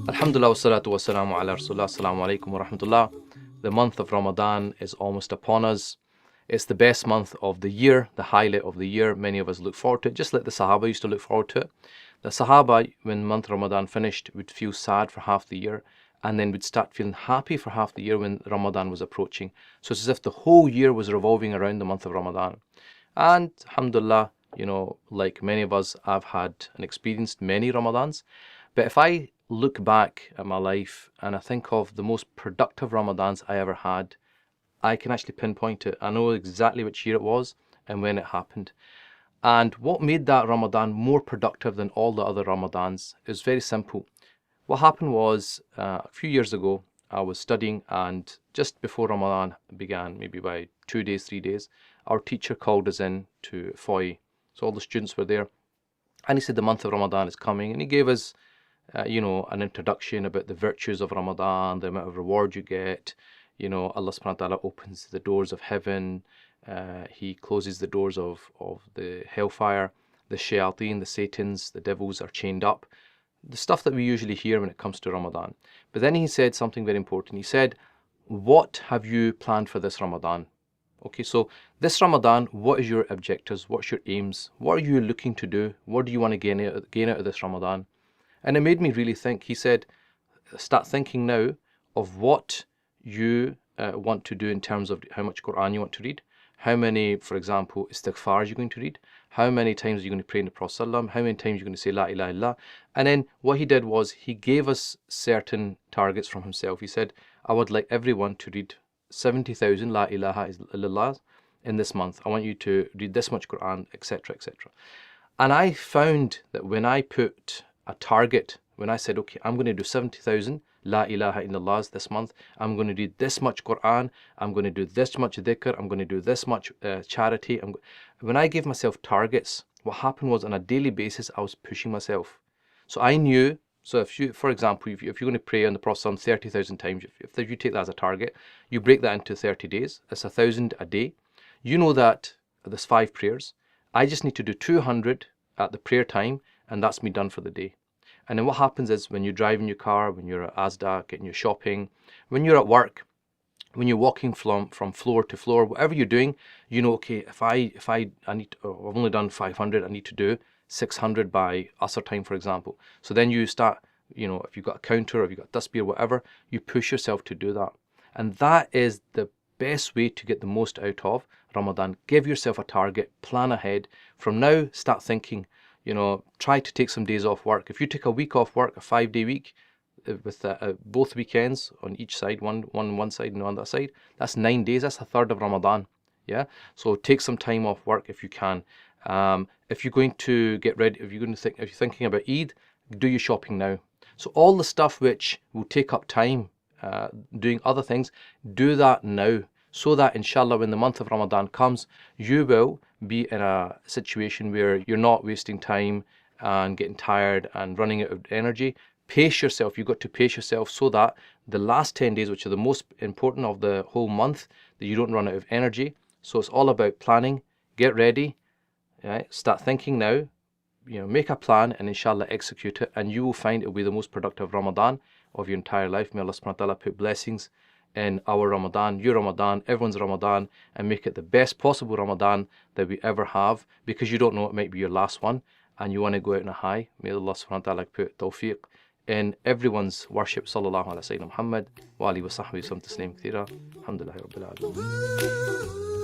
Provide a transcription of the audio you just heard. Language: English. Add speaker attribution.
Speaker 1: Alhamdulillah wassalatu wassalamu ala Rasulullah. Assalamu alaikum wa rahmatullah. The month of Ramadan is almost upon us. It's the best month of the year, the highlight of the year. Many of us look forward to it, just like the Sahaba used to look forward to it. The Sahaba, when month Ramadan finished, would feel sad for half the year and then would start feeling happy for half the year when Ramadan was approaching. So it's as if the whole year was revolving around the month of Ramadan. And alhamdulillah, like many of us, I've had and experienced many Ramadans. But if I look back at my life and I think of the most productive Ramadans I ever had, I can actually pinpoint it. I know exactly which year it was and when it happened. And what made that Ramadan more productive than all the other Ramadans is very simple. What happened was a few years ago, I was studying, and just before Ramadan began, maybe by 2 days, 3 days, our teacher called us in to FOI. So all the students were there. And he said the month of Ramadan is coming. And he gave us, an introduction about the virtues of Ramadan, the amount of reward you get. Allah subhanahu wa ta'ala opens the doors of heaven. He closes the doors of the hellfire. The shayateen, the satans, the devils are chained up. The stuff that we usually hear when it comes to Ramadan. But then he said something very important. He said, what have you planned for this Ramadan? Okay, so this Ramadan, what is your objectives? What's your aims? What are you looking to do? What do you want to gain out of this Ramadan? And it made me really think. He said, start thinking now of what you want to do in terms of how much Quran you want to read, how many, for example, istighfars you're going to read, how many times you're going to pray in the Prophet ﷺ, how many times you're going to say La ilaha illallah. And then what he did was he gave us certain targets from himself. He said, I would like everyone to read 70,000 La ilaha illallah in this month. I want you to read this much Quran, etc., etc. And I found that when I put a target, when I said, okay, I'm going to do 70,000 La ilaha illallah this month, I'm going to read this much Quran, I'm going to do this much dhikr, I'm going to do this much charity. When I gave myself targets, what happened was on a daily basis, I was pushing myself. So I knew, so if you, for example, if you're going to pray on the Prophet 30,000 times, if you take that as a target, you break that into 30 days, it's 1,000 a day. You know that there's 5 prayers. I just need to do 200 at the prayer time, and that's me done for the day. And then what happens is when you're driving your car, when you're at Asda, getting your shopping, when you're at work, when you're walking from floor to floor, whatever you're doing, okay, if I need to, I've only done 500, I need to do 600 by Asr time, for example. So then you start, if you've got a counter or if you've got tasbih or whatever, you push yourself to do that. And that is the best way to get the most out of Ramadan. Give yourself a target, plan ahead. From now, start thinking. Try to take some days off work. If you take a week off work, a 5-day week, with both weekends on each side, one on one side and on the other side, that's 9 days. That's a third of Ramadan. Yeah. So take some time off work if you can. If you're going to get ready, if you're thinking about Eid, do your shopping now. So all the stuff which will take up time, doing other things, do that now. So that inshallah when the month of Ramadan comes, you will be in a situation where you're not wasting time and getting tired and running out of energy. Pace yourself. You've got to pace yourself so that the last 10 days, which are the most important of the whole month, that you don't run out of energy. So it's all about planning. Get ready. Right? Start thinking now. Make a plan and inshallah execute it, and you will find it will be the most productive Ramadan of your entire life. May Allah subhanahu wa ta'ala put blessings in our Ramadan, your Ramadan, everyone's Ramadan, and make it the best possible Ramadan that we ever have, because you don't know, it might be your last one and you want to go out on a high. May Allah subhanahu wa ta'ala put tawfiq in everyone's worship. Sallallahu alaihi wa sallam Muhammad wa alihi wa sahbihi wa sallam taslim kathira. Alhamdulillahi rabbil alamin.